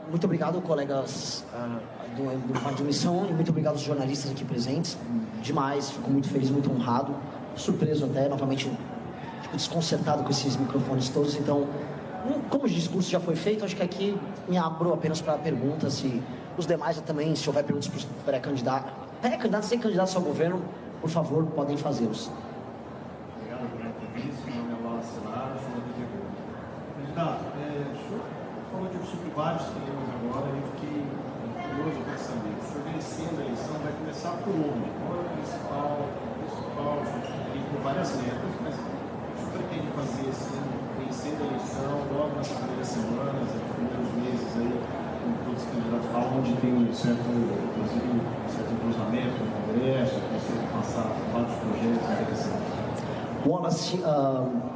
Muito obrigado, colegas do Par de Missão, e muito obrigado aos jornalistas aqui presentes. Demais, fico muito feliz, muito honrado, surpreso até, novamente, fico desconcertado com esses microfones todos. Então, como o discurso já foi feito, acho que aqui me abro apenas para perguntas, e os demais também, se houver perguntas para os pré-candidatos sem candidatos ao governo, por favor, podem fazê-los. Obrigado pela entrevista. Meu nome é Wallace Lara, sou da TV Globo. Candidato, o senhor falou sobre vários temas agora, eu fiquei curioso para saber. O senhor vencendo a eleição vai começar por onde? Qual é o principal? O senhor tem por várias metas, mas o senhor pretende fazer assim, vencendo a eleição, logo nas primeiras semanas, nos primeiros meses aí, como todos os candidatos falam, onde tem um certo, inclusive, um certo entrosamento no Congresso, consegue passar vários projetos interessantes. Wallace,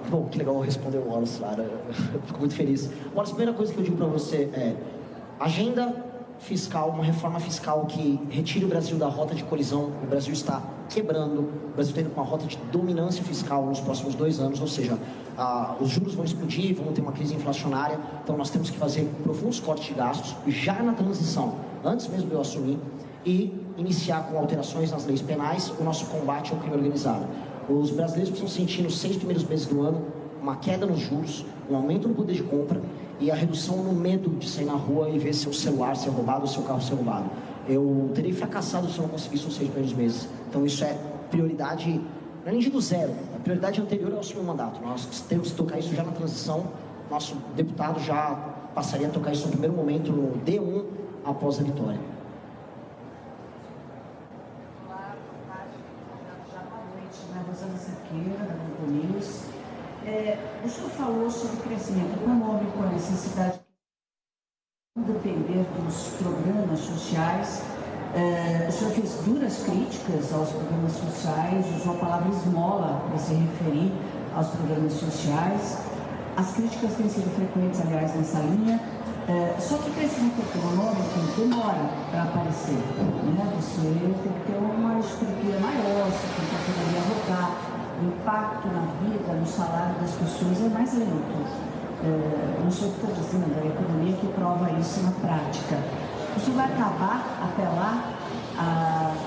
bom, que legal responder o Wallace, Lara, eu fico muito feliz. Wallace, a primeira coisa que eu digo para você é agenda fiscal, uma reforma fiscal que retire o Brasil da rota de colisão. O Brasil está quebrando, o Brasil está indo com uma rota de dominância fiscal nos próximos 2 anos, ou seja, os juros vão explodir, vamos ter uma crise inflacionária, então nós temos que fazer profundos cortes de gastos já na transição, antes mesmo de eu assumir, e iniciar com alterações nas leis penais o nosso combate ao crime organizado. Os brasileiros precisam sentir nos 6 primeiros meses do ano uma queda nos juros, um aumento no poder de compra e a redução no medo de sair na rua e ver seu celular ser roubado ou seu carro ser roubado. Eu terei fracassado se eu não conseguisse nos 6 primeiros meses. Então isso é prioridade, não é nem digo zero, a prioridade anterior ao assumir o mandato. Nós temos que tocar isso já na transição, nosso deputado já passaria a tocar isso no primeiro momento, no D1, após a vitória. Rosana Cerqueira, da Globo News. O senhor falou sobre crescimento econômico, a necessidade de depender dos programas sociais. O senhor fez duras críticas aos programas sociais, usou a palavra esmola para se referir aos programas sociais. As críticas têm sido frequentes, aliás, nessa linha. Só que o crescimento econômico demora para aparecer, né? Você tem que ter uma estrutura maior, você tem que poder rodar, o impacto na vida, no salário das pessoas é mais lento. Não sei o que estou dizendo, a economia que prova isso na prática. Isso vai acabar até lá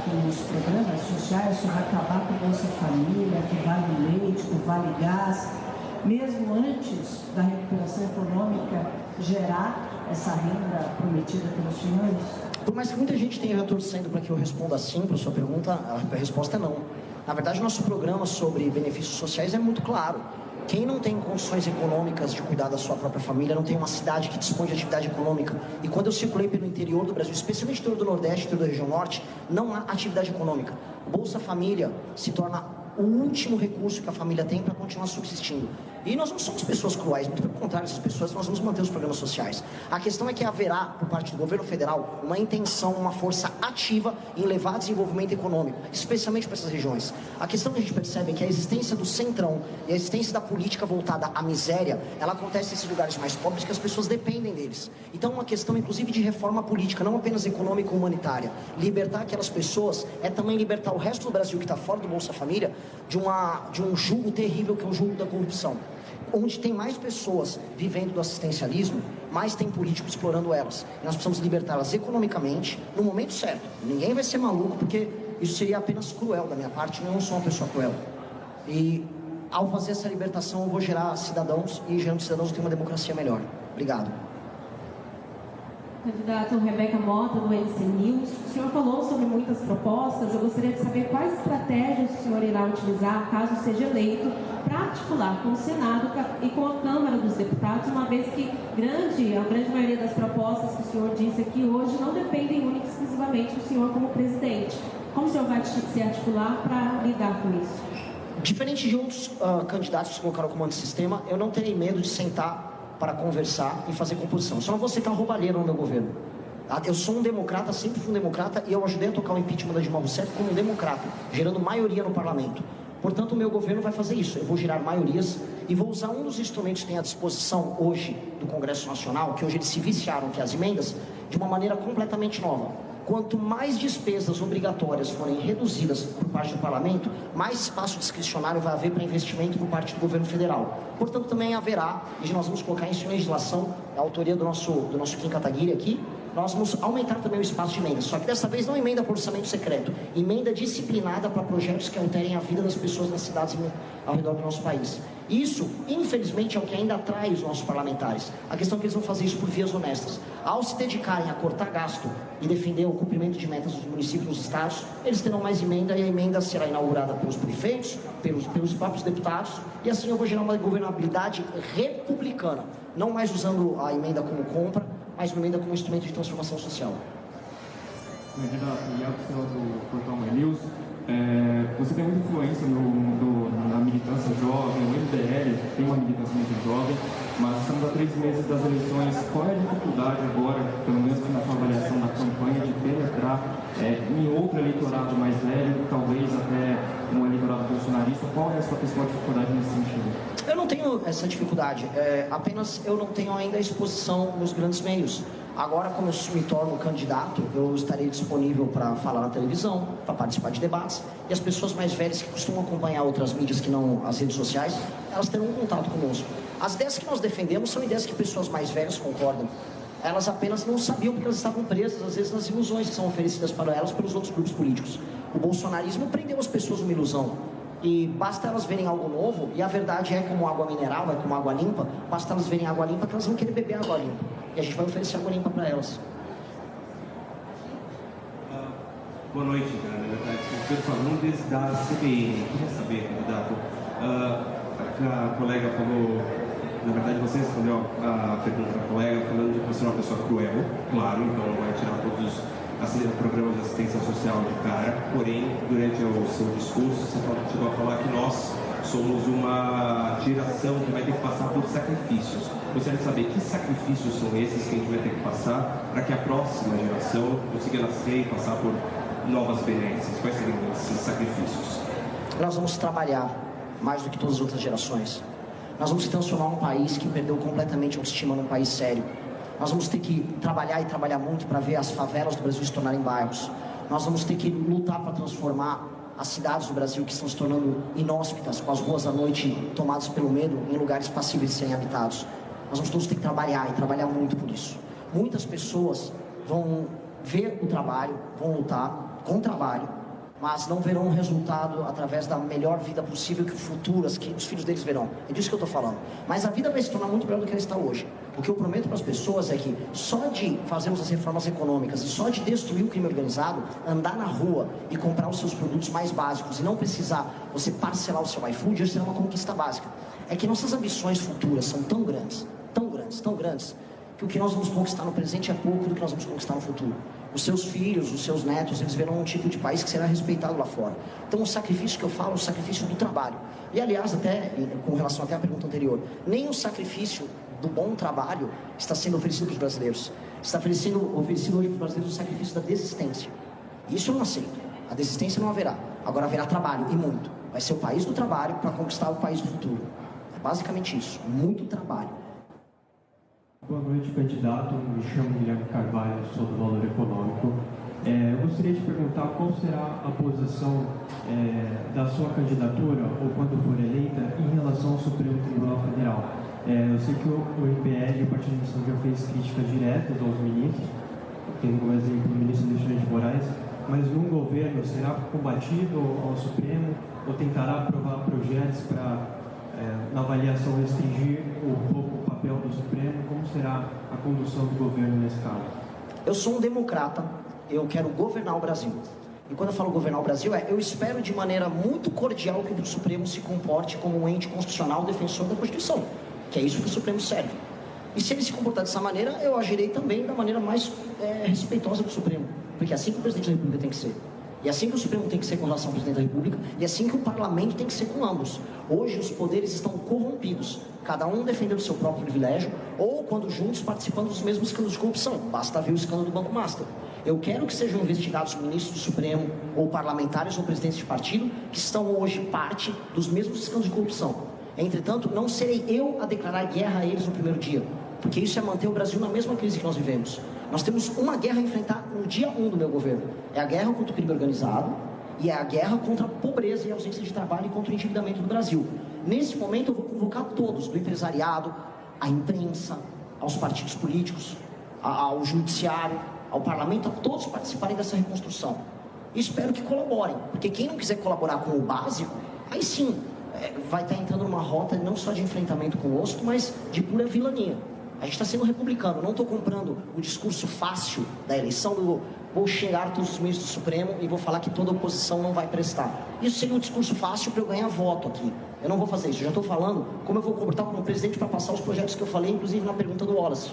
com os programas sociais, isso vai acabar com o Bolsa Família, com o Vale Leite, com o Vale Gás, mesmo antes da recuperação econômica gerar essa renda prometida pelos senhores? Por mais que muita gente tenha torcendo para que eu responda sim para a sua pergunta, a resposta é não. Na verdade, nosso programa sobre benefícios sociais é muito claro. Quem não tem condições econômicas de cuidar da sua própria família, não tem uma cidade que dispõe de atividade econômica. E quando eu circulei pelo interior do Brasil, especialmente todo do Nordeste e toda a região Norte, não há atividade econômica. Bolsa Família se torna o último recurso que a família tem para continuar subsistindo. E nós não somos pessoas cruéis, muito pelo contrário, essas pessoas, nós vamos manter os programas sociais. A questão é que haverá, por parte do governo federal, uma intenção, uma força ativa em levar desenvolvimento econômico, especialmente para essas regiões. A questão que a gente percebe é que a existência do centrão e a existência da política voltada à miséria, ela acontece nesses lugares mais pobres que as pessoas dependem deles. Então, uma questão, inclusive, de reforma política, não apenas econômica ou humanitária. Libertar aquelas pessoas é também libertar o resto do Brasil que está fora do Bolsa Família de um jugo terrível que é o jugo da corrupção. Onde tem mais pessoas vivendo do assistencialismo, mais tem político explorando elas. E nós precisamos libertá-las economicamente, no momento certo. Ninguém vai ser maluco, porque isso seria apenas cruel da minha parte, eu não sou uma pessoa cruel. E ao fazer essa libertação, eu vou gerar cidadãos, e gerando cidadãos eu tenho uma democracia melhor. Obrigado. Candidato Rebeca Mota, do NC News. O senhor falou sobre muitas propostas. Eu gostaria de saber quais estratégias o senhor irá utilizar, caso seja eleito, para articular com o Senado e com a Câmara dos Deputados, uma vez que a grande maioria das propostas que o senhor disse aqui hoje não dependem única e exclusivamente do senhor como presidente. Como o senhor vai se articular para lidar com isso? Diferente de outros candidatos que se colocaram como antissistema, eu não terei medo de sentar para conversar e fazer composição. Eu só não vou sentar roubalheiro no meu governo. Eu sou um democrata, sempre fui um democrata, e eu ajudei a tocar o impeachment da Dilma Rousseff como um democrata, gerando maioria no parlamento. Portanto, o meu governo vai fazer isso. Eu vou gerar maiorias e vou usar um dos instrumentos que tem à disposição hoje do Congresso Nacional, que hoje eles se viciaram, que é as emendas, de uma maneira completamente nova. quanto mais despesas obrigatórias forem reduzidas por parte do parlamento, mais espaço discricionário vai haver para investimento por parte do governo federal. Portanto, também haverá, e nós vamos colocar isso em legislação, a autoria do nosso Kim Kataguiri aqui, nós vamos aumentar também o espaço de emenda, só que dessa vez não emenda por orçamento secreto, emenda disciplinada para projetos que alterem a vida das pessoas nas cidades ao redor do nosso país. Isso, infelizmente, é o que ainda atrai os nossos parlamentares. A questão é que eles vão fazer isso por vias honestas. Ao se dedicarem a cortar gasto e defender o cumprimento de metas dos municípios e dos estados, eles terão mais emenda e a emenda será inaugurada pelos prefeitos, pelos próprios deputados, e assim eu vou gerar uma governabilidade republicana, não mais usando a emenda como compra, mas uma emenda como instrumento de transformação social. Candidato, senhor do Portal My News, você tem muita influência na militância jovem, o MBL tem uma militância muito jovem, mas estamos a 3 meses das eleições. Qual é a dificuldade agora, pelo menos na sua avaliação da campanha, de penetrar em outro eleitorado mais velho, talvez até um eleitorado bolsonarista? Qual é a sua principal dificuldade nesse sentido? Eu não tenho essa dificuldade, apenas eu não tenho ainda exposição nos grandes meios. Agora, como eu me torno candidato, eu estarei disponível para falar na televisão, para participar de debates, e as pessoas mais velhas que costumam acompanhar outras mídias que não as redes sociais, elas terão um contato conosco. As ideias que nós defendemos são ideias que pessoas mais velhas concordam. Elas apenas não sabiam porque elas estavam presas, às vezes, nas ilusões que são oferecidas para elas pelos outros grupos políticos. O bolsonarismo prendeu as pessoas numa ilusão. E basta elas verem algo novo, e a verdade é como água mineral, é como água limpa, basta elas verem água limpa que elas vão querer beber água limpa. E a gente vai oferecer água limpa para elas. Boa noite, candidato. Pedro Fagundes, da CBN. Queria saber, candidato, a colega falou, na verdade você respondeu a pergunta da colega falando de você ser uma pessoa cruel, claro, então não vai tirar todos os programas de assistência social de cara, porém, durante o seu discurso, você chegou a falar que nós somos uma geração que vai ter que passar por sacrifícios. Gostaria de saber que sacrifícios são esses que a gente vai ter que passar para que a próxima geração consiga nascer e passar por novas experiências. Quais seriam esses sacrifícios? Nós vamos trabalhar mais do que todas as outras gerações. Nós vamos transformar um país que perdeu completamente a autoestima num país sério. Nós vamos ter que trabalhar e trabalhar muito para ver as favelas do Brasil se tornarem bairros. Nós vamos ter que lutar para transformar as cidades do Brasil que estão se tornando inóspitas, com as ruas à noite tomadas pelo medo, em lugares passíveis de serem habitados. Nós vamos todos ter que trabalhar e trabalhar muito por isso. Muitas pessoas vão ver o trabalho, vão lutar com o trabalho, mas não verão um resultado através da melhor vida possível que o futuro, que os filhos deles verão. É disso que eu estou falando. Mas a vida vai se tornar muito melhor do que ela está hoje. O que eu prometo para as pessoas é que só de fazermos as reformas econômicas e só de destruir o crime organizado, andar na rua e comprar os seus produtos mais básicos e não precisar você parcelar o seu iFood, isso será uma conquista básica. É que nossas ambições futuras são tão grandes, tão grandes, tão grandes, que o que nós vamos conquistar no presente é pouco do que nós vamos conquistar no futuro. Os seus filhos, os seus netos, eles verão um tipo de país que será respeitado lá fora. Então o sacrifício que eu falo é o sacrifício do trabalho. E aliás, até com relação até à pergunta anterior, nem o sacrifício do bom trabalho está sendo oferecido para os brasileiros. Está oferecido hoje para os brasileiros o sacrifício da desistência. Isso eu não aceito. A desistência não haverá. Agora haverá trabalho, e muito. Vai ser o país do trabalho para conquistar o país do futuro. É basicamente isso. Muito trabalho. Boa noite, candidato. Me chamo Guilherme Carvalho, sou do Valor Econômico. Eu gostaria de perguntar qual será a posição da sua candidatura, ou quando for eleita, em relação ao Supremo Tribunal Federal. Eu sei que o MBL, o Partido de Missão, já fez críticas diretas aos ministros, tendo como exemplo o ministro Alexandre de Moraes, mas num governo será combatido ao Supremo ou tentará aprovar projetos para, na avaliação, restringir o papel do Supremo? Como será a condução do governo nesse caso? Eu sou um democrata, eu quero governar o Brasil. E quando eu falo governar o Brasil, eu espero de maneira muito cordial que o Supremo se comporte como um ente constitucional defensor da Constituição, que é isso que o Supremo serve. E se ele se comportar dessa maneira, eu agirei também da maneira mais respeitosa do Supremo, porque é assim que o Presidente da República tem que ser. E assim que o Supremo tem que ser com relação ao Presidente da República, e assim que o Parlamento tem que ser com ambos. Hoje os poderes estão corrompidos, cada um defendendo o seu próprio privilégio, ou quando juntos participando dos mesmos escândalos de corrupção. Basta ver o escândalo do Banco Master. Eu quero que sejam investigados ministros do Supremo, ou parlamentares ou presidentes de partido, que estão hoje parte dos mesmos escândalos de corrupção. Entretanto, não serei eu a declarar guerra a eles no primeiro dia. porque isso é manter o Brasil na mesma crise que nós vivemos. Nós temos uma guerra a enfrentar no dia 1 do meu governo. É a guerra contra o crime organizado e é a guerra contra a pobreza e a ausência de trabalho e contra o endividamento do Brasil. Nesse momento eu vou convocar todos, do empresariado, à imprensa, aos partidos políticos, ao judiciário, ao parlamento, a todos participarem dessa reconstrução. E espero que colaborem, porque quem não quiser colaborar com o básico, aí sim, vai estar entrando numa rota não só de enfrentamento conosco, mas de pura vilania. A gente está sendo republicano, não estou comprando o discurso fácil da eleição do vou xingar todos os ministros do Supremo e vou falar que toda oposição não vai prestar. Isso seria um discurso fácil para eu ganhar voto aqui. Eu não vou fazer isso, eu já estou falando como eu vou comportar como presidente para passar os projetos que eu falei, inclusive na pergunta do Wallace,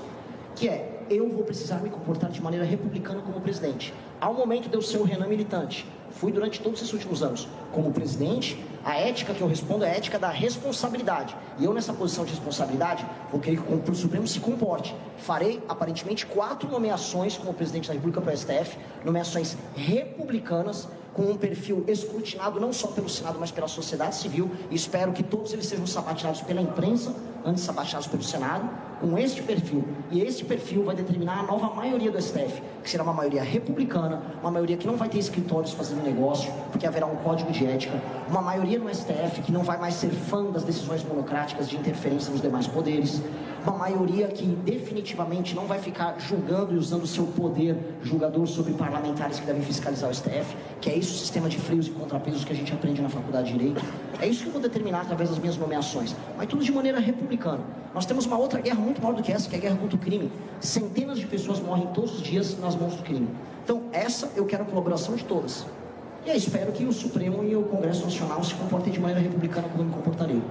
que é, eu vou precisar me comportar de maneira republicana como presidente. Ao momento de eu ser o Renan militante, fui durante todos esses últimos anos. Como presidente, a ética que eu respondo é a ética da responsabilidade. E eu, nessa posição de responsabilidade, vou querer que o Supremo se comporte. Farei, aparentemente, 4 nomeações como presidente da República para o STF, nomeações republicanas, com um perfil escrutinado não só pelo Senado, mas pela sociedade civil, e espero que todos eles sejam sabatinados pela imprensa, antes sabatinados pelo Senado, com este perfil. E este perfil vai determinar a nova maioria do STF, que será uma maioria republicana, uma maioria que não vai ter escritórios fazendo negócio, porque haverá um código de ética, uma maioria no STF que não vai mais ser fã das decisões monocráticas de interferência nos demais poderes, uma maioria que definitivamente não vai ficar julgando e usando o seu poder julgador sobre parlamentares que devem fiscalizar o STF, que é isso o sistema de freios e contrapesos que a gente aprende na faculdade de Direito. É isso que eu vou determinar através das minhas nomeações, mas tudo de maneira republicana. Nós temos uma outra guerra muito maior do que essa, que é a guerra contra o crime. Centenas de pessoas morrem todos os dias nas mãos do crime. Então essa eu quero a colaboração de todas. E aí espero que o Supremo e o Congresso Nacional se comportem de maneira republicana como eu me comportarei.